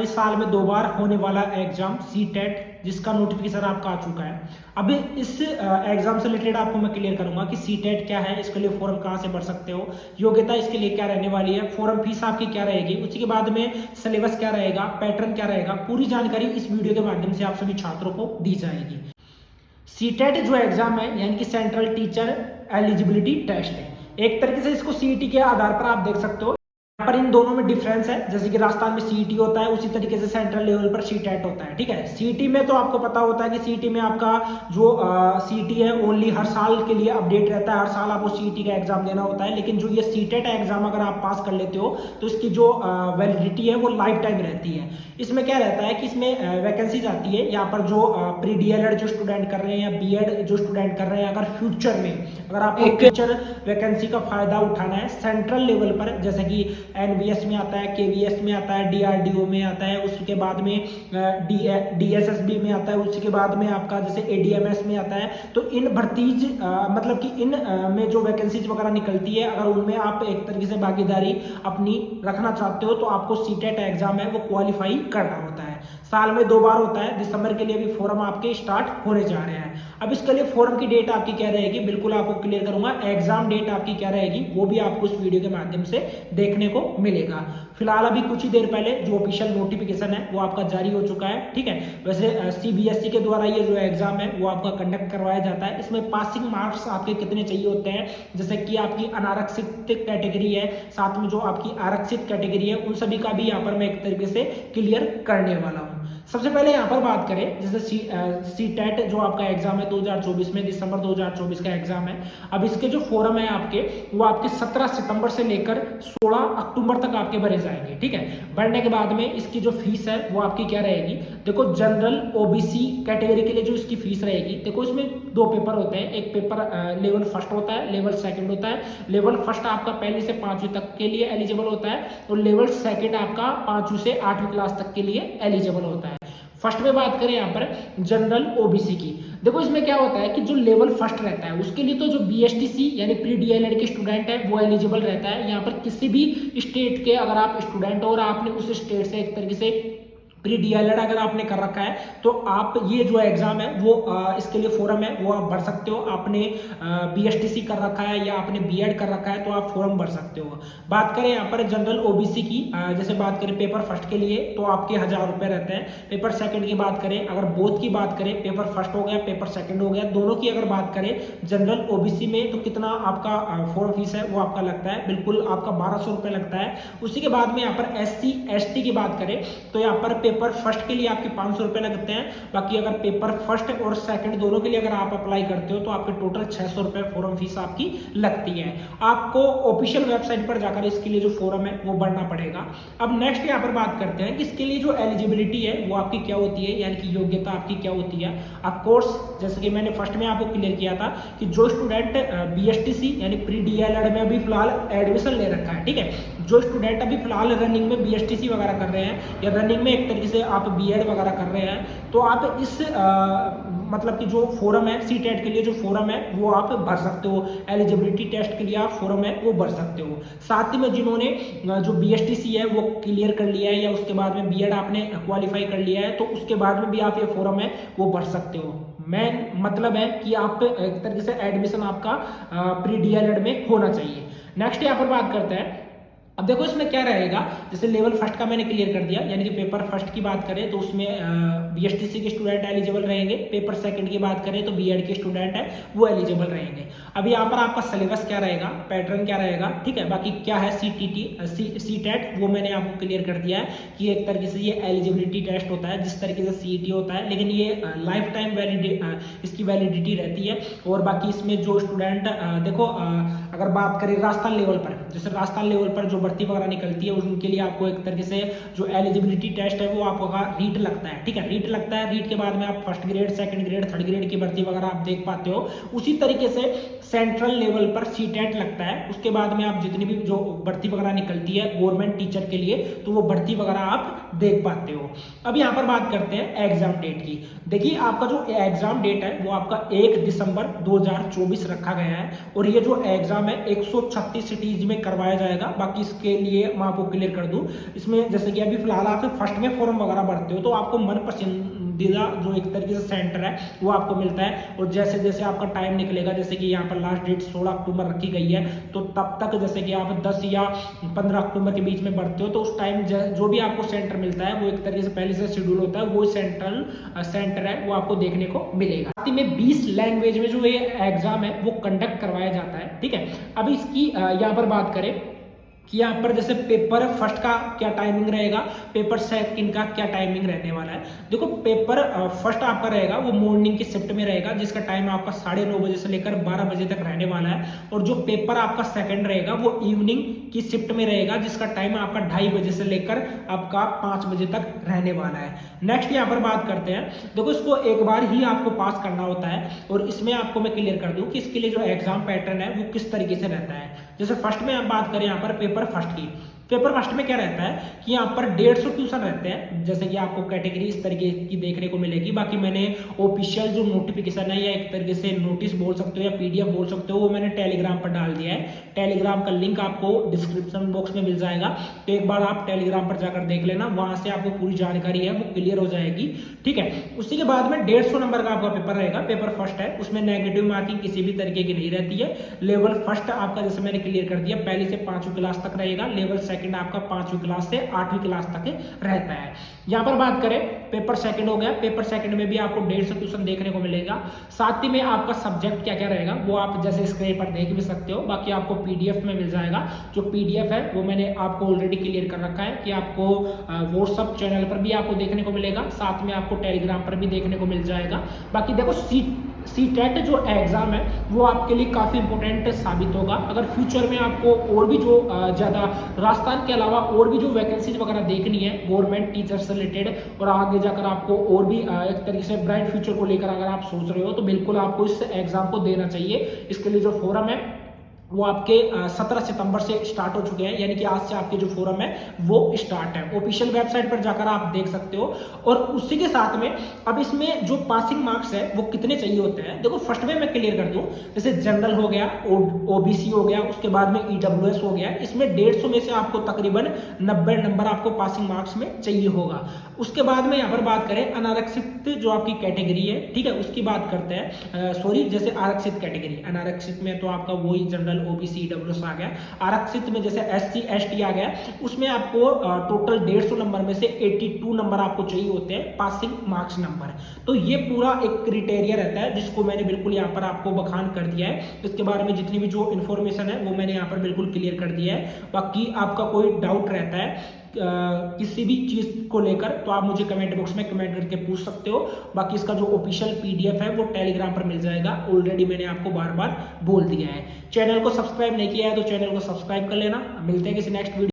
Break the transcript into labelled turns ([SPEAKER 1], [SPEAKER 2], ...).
[SPEAKER 1] Finally साल में 2 बार होने वाला एग्जाम सीटेट, जिसका नोटिफिकेशन आपका आ चुका है। अभी इस एग्जाम से रिलेटेड आपको मैं क्लियर करूंगा कि सीटेट क्या है, इसके लिए फॉर्म कहां से भर सकते हो, योग्यता इसके लिए क्या रहने वाली है, फॉर्म फीस आपकी क्या रहेगी, उसी के बाद में सिलेबस क्या रहेगा, पैटर्न क्या रहेगा, पूरी जानकारी इस वीडियो के माध्यम से आप सभी छात्रों को दी जाएगी। सीटेट जो एग्जाम है यानी कि सेंट्रल टीचर एलिजिबिलिटी टेस्ट है। एक तरीके से इसको सीईटी के आधार पर आप देख सकते हो। पर इन दोनों में डिफरेंस है, जैसे कि राजस्थान में सीईटी होता है उसी तरीके से सेंट्रल लेवल पर सीटेट होता है। ठीक है, सीईटी में तो आपको पता होता है कि सीईटी में आपका जो सीईटी है ओनली हर साल के लिए अपडेट रहता है, हर साल आपको सीईटी का एग्जाम देना होता है। लेकिन जो ये सीटेट एग्जाम अगर आप पास कर लेते हो तो इसकी जो वैलिडिटी है वो लाइफ टाइम रहती है। इसमें क्या रहता है कि इसमें वैकेंसीज आती है यहाँ पर जो प्री डीएलएड जो स्टूडेंट कर रहे हैं या बीएड जो स्टूडेंट कर रहे हैं, अगर फ्यूचर में अगर आपको टीचर वैकेंसी का फायदा उठाना है सेंट्रल लेवल पर, जैसे कि एनवीएस में आता है, केवीएस में आता है, डीआरडीओ में आता है, उसके बाद में डीएसएसबी में आता है, उसके बाद में आपका जैसे एडीएमएस में आता है, तो इन भर्तीज मतलब कि इन में जो वैकेंसीज वगैरह निकलती है, अगर उनमें आप एक तरीके से भागीदारी अपनी रखना चाहते हो तो आपको सीटेट एग्जाम है वो क्वालिफाई करना होता है। साल में 2 बार होता है। दिसंबर के लिए भी फॉर्म आपके स्टार्ट होने जा रहे हैं। अब इसके लिए फॉर्म की डेट आपकी क्या रहेगी, बिल्कुल आपको क्लियर करूंगा। एग्जाम डेट आपकी क्या रहेगी वो भी आपको इस वीडियो के माध्यम से देखने को मिलेगा। फिलहाल अभी कुछ ही देर पहले जो ऑफिशियल नोटिफिकेशन है वो आपका जारी हो चुका है। ठीक है, वैसे सीबीएसई के द्वारा ये जो एग्जाम है वो आपका कंडक्ट करवाया जाता है। इसमें पासिंग मार्क्स आपके कितने चाहिए होते हैं, जैसे कि आपकी अनारक्षित कैटेगरी है, साथ में जो आपकी आरक्षित कैटेगरी है, उन सभी का भी यहाँ पर मैं एक तरीके से क्लियर करने वाला हूँ। सबसे पहले यहाँ पर बात करें, जैसे सीटेट जो आपका एग्जाम है 2024 में, दिसंबर 2024 का एग्जाम है। अब इसके जो फॉर्म है आपके वो आपके 17 सितंबर से लेकर 16 अक्टूबर तक आपके भरे जाएंगे। ठीक है, भरने के बाद में इसकी जो फीस है वो आपकी क्या रहेगी, देखो जनरल ओबीसी कैटेगरी के लिए जो इसकी फीस रहेगी, देखो इसमें 2 पेपर होते हैं। एक पेपर लेवल फर्स्ट होता है, लेवल सेकंड होता है। लेवल फर्स्ट आपका 1ली से 5वीं तक के लिए एलिजिबल होता है और लेवल सेकंड आपका 5वीं से 8वीं क्लास तक के लिए एलिजिबल होता है। फर्स्ट में बात करें यहाँ पर जनरल ओबीसी की, देखो इसमें क्या होता है कि जो लेवल फर्स्ट रहता है उसके लिए तो जो बीएसटीसी यानी प्री डीएलएड के स्टूडेंट है वो एलिजिबल रहता है। यहाँ पर किसी भी स्टेट के अगर आप स्टूडेंट हो और आपने उस स्टेट से एक तरीके से प्री डीएलएड अगर आपने कर रखा है तो आप ये जो एग्जाम है वो इसके लिए फॉर्म है वो आप भर सकते हो। आपने बीएसटीसी कर रखा है या आपने बीएड कर रखा है तो आप फॉर्म भर सकते हो। बात करें यहाँ पर जनरल ओबीसी की, जैसे बात करें पेपर फर्स्ट के लिए तो आपके 1000 रुपये रहते हैं। पेपर सेकंड की बात करें, अगर बोथ की बात करें, पेपर फर्स्ट हो गया पेपर सेकंड हो गया, दोनों की अगर बात करें जनरल ओबीसी में तो कितना आपका फॉर्म फीस है वो आपका लगता है, बिल्कुल आपका 1200 रुपये लगता है। उसी के बाद में यहाँ पर एससी एसटी की बात करें तो यहाँ पर पेपर फर्स्ट के लिए आपके 500 रुपये लगते हैं। बाकी अगर पेपर फर्स्ट और सेकंड दोनों के लिए अगर आप अप्लाई करते हो तो आपके टोटल 600 रुपये फॉर्म फीस आपकी लगती है। आपको ऑफिशियल वेबसाइट पर जाकर इसके लिए जो फॉर्म है वो भरना पड़ेगा। अब नेक्स्ट यहाँ पर बात करते हैं कि इसके लिए जो एलिजिबिलिटी है वो आपकी क्या होती है, यानी कि योग्यता आपकी क्या होती है। ऑफ कोर्स जैसे कि मैंने फर्स्ट में आपको क्लियर किया था कि जो स्टूडेंट बीएसटीसी यानी प्री डीएलएड में अभी फिलहाल एडमिशन ले रखा है, ठीक है, जो स्टूडेंट अभी फिलहाल रनिंग में बीएसटीसी वगैरह कर रहे हैं या रनिंग में एक तरीके से आप बीएड वगैरह कर रहे हैं तो आप इस मतलब कि जो फॉर्म है सीटेट के लिए जो फॉर्म है वो आप भर सकते हो। एलिजिबिलिटी टेस्ट के लिए आप फॉर्म है वो भर सकते हो। साथ ही में जिन्होंने जो बीएसटीसी है वो क्लियर कर लिया है या उसके बाद में बीएड आपने क्वालिफाई कर लिया है तो उसके बाद में भी आप ये फॉर्म है वो भर सकते हो। मेन मतलब है कि आप एक तरीके से एडमिशन आपका प्री डीएलएड में होना चाहिए। नेक्स्ट यहाँ पर बात करते हैं, अब देखो इसमें क्या रहेगा, जैसे लेवल फर्स्ट का मैंने क्लियर कर दिया, यानी कि पेपर फर्स्ट की बात करें तो उसमें बीएसटीसी के स्टूडेंट एलिजिबल रहेंगे। पेपर सेकंड की बात करें तो बीएड के स्टूडेंट है वो एलिजिबल रहेंगे। अब यहाँ पर आपका सिलेबस क्या रहेगा, पैटर्न क्या रहेगा, ठीक है, बाकी क्या है सीटेट वो मैंने आपको क्लियर कर दिया है कि एक तरीके से ये एलिजिबिलिटी टेस्ट होता है जिस तरीके से सीईटी होता है, लेकिन ये लाइफ टाइम इसकी वैलिडिटी रहती है। और बाकी इसमें जो स्टूडेंट देखो अगर बात करें राजस्थान लेवल पर, जैसे राजस्थान लेवल पर जो भर्ती वगैरह निकलती है उनके लिए आपको एक तरीके से जो एलिजिबिलिटी टेस्ट है वो आपका रीट लगता है। ठीक है, रीट लगता है, रीट के बाद में आप first grade second grade third grade की भर्ती वगैरह आप देख पाते हो। उसी तरीके से सेंट्रल लेवल पर सीटेट लगता है। उसके बाद में आप जितनी भी जो भर्ती वगैरह निकलती है गवर्नमेंट टीचर के लिए तो वो भर्ती वगैरह आप देख पाते हो। अब यहाँ पर बात करते हैं एग्जाम डेट की। देखिए आपका जो एग्जाम डेट है वो आपका 1 दिसंबर 2024 रखा गया है और ये जो एग्जाम है 136 सिटीज में करवाया जाएगा। बाकी इसके लिए मैं आपको क्लियर कर दूं, इसमें जैसे कि अभी फिलहाल आप फर्स्ट में फॉर्म वगैरह भरते हो तो आपको मन पसंदीदा जो एक तरीके से सेंटर है वो आपको मिलता है। और जैसे जैसे आपका टाइम निकलेगा, जैसे कि यहाँ पर लास्ट डेट 16 अक्टूबर रखी गई है, तो तब तक जैसे कि आप 10 या 15 अक्टूबर के बीच में बढ़ते हो तो उस टाइम जो भी आपको सेंटर मिलता है वो एक तरीके से पहले से शेड्यूल होता है, वो सेंटर है वो आपको देखने को मिलेगा। साथ ही में 20 लैंग्वेज में जो ये एग्जाम है वो कंडक्ट करवाया जाता है, ठीक है। अब इसकी यहाँ पर बात करें कि यहाँ पर जैसे पेपर फर्स्ट का क्या टाइमिंग रहेगा, पेपर सेकंड का क्या टाइमिंग रहने वाला है। देखो पेपर फर्स्ट आपका रहेगा वो मॉर्निंग की शिफ्ट में रहेगा, जिसका टाइम आपका 9:30 बजे से लेकर 12 बजे तक रहने वाला है। और जो पेपर आपका सेकंड रहेगा वो इवनिंग की शिफ्ट में रहेगा, जिसका टाइम आपका 2:30 बजे से लेकर आपका 5 बजे तक रहने वाला है। नेक्स्ट यहाँ पर बात करते हैं, देखो इसको एक बार ही आपको पास करना होता है, और इसमें आपको मैं क्लियर कर दूं कि इसके लिए जो एग्जाम पैटर्न है वो किस तरीके से रहता है। जैसे फर्स्ट में आप बात करें यहाँ पर पेपर फर्स्ट की, पेपर फर्स्ट में क्या रहता है कि यहाँ पर 150 ट्यूशन रहते हैं, जैसे कि आपको कैटेगरी इस तरीके की देखने को मिलेगी। बाकी मैंने ऑफिशियल जो नोटिफिकेशन है या एक तरीके से नोटिस बोल सकते हो या पीडीएफ बोल सकते हो, वो मैंने टेलीग्राम पर डाल दिया है। टेलीग्राम का लिंक आपको डिस्क्रिप्शन बॉक्स में मिल जाएगा, तो एक बार आप टेलीग्राम पर जाकर देख लेना, वहां से आपको पूरी जानकारी है वो क्लियर हो जाएगी, ठीक है। उसी के बाद में 150 नंबर का आपका पेपर रहेगा, पेपर फर्स्ट है, उसमें नेगेटिव मार्किंग किसी भी तरीके की नहीं रहती है। लेवल फर्स्ट आपका जैसे मैंने क्लियर कर दिया पहली से 5वीं क्लास तक रहेगा, लेवल सेकंड आपका 5वीं क्लास से 8वीं क्लास तक रहता है। यहां पर बात करें पेपर सेकंड हो गया, पेपर सेकंड में भी आपको 150 क्वेश्चन देखने को मिलेगा। साथ ही में आपका सब्जेक्ट क्या क्या रहेगा वो आप जैसे स्क्रीन पर देख भी सकते हो, बाकी आपको पीडीएफ में मिल जाएगा। जो पीडीएफ है वो मैंने आपको ऑलरेडी क्लियर कर रखा है कि आपको व्हाट्सएप चैनल पर भी आपको देखने को मिलेगा, साथ में आपको टेलीग्राम पर भी देखने को मिल जाएगा। बाकी देखो सीटेट जो एग्जाम है वो आपके लिए काफी इंपॉर्टेंट साबित होगा। अगर फ्यूचर में आपको और भी जो ज्यादा राजस्थान के अलावा और भी जो वैकेंसीज वगैरह देखनी है गवर्नमेंट टीचर से रिलेटेड, और आगे जाकर आपको और भी एक तरीके से ब्राइट फ्यूचर को लेकर अगर आप सोच रहे हो तो बिल्कुल आपको इस एग्जाम को देना चाहिए। इसके लिए जो फोरम है वो आपके 17 सितंबर से स्टार्ट हो चुके हैं, यानी कि आज से आपके जो फोरम है वो स्टार्ट है। ऑफिशियल वेबसाइट पर जाकर आप देख सकते हो। और उसी के साथ में अब इसमें जो पासिंग मार्क्स है वो कितने चाहिए होते हैं, देखो फर्स्ट में मैं क्लियर कर दूं, जैसे जनरल हो गया, ओबीसी हो गया, उसके बाद में ईडब्ल्यूएस हो गया, इसमें 150 में से आपको तकरीबन 90 नंबर आपको पासिंग मार्क्स में चाहिए होगा। उसके बाद में यहाँ पर बात करें अनारक्षित जो आपकी कैटेगरी है, ठीक है, उसकी बात करते हैं। सॉरी, जैसे आरक्षित कैटेगरी, अनारक्षित में तो आपका वही जनरल ओबीसी ईडब्ल्यूएस आ गया। आरक्षित में जैसे एससी एसटी आ गया, उसमें आपको टोटल 150 नंबर में से 82 नंबर आपको चाहिए होते हैं पासिंग मार्क्स नंबर। तो ये पूरा एक क्राइटेरिया रहता है जिसको मैंने बिल्कुल यहाँ पर आपको बखान कर दिया है। इसके बारे में जितनी भी जो इन्फॉर्मेशन है वो मैंने यहाँ पर बिल्कुल क्लियर कर दिया है। बाकी आपका कोई डाउट रहता है किसी भी चीज को लेकर तो आप मुझे कमेंट बॉक्स में कमेंट करके पूछ सकते हो। बाकी इसका जो ऑफिशियल पीडीएफ है वो टेलीग्राम पर मिल जाएगा, ऑलरेडी मैंने आपको बार बार बोल दिया है। चैनल को सब्सक्राइब नहीं किया है तो चैनल को सब्सक्राइब कर लेना। मिलते हैं किसी नेक्स्ट वीडियो।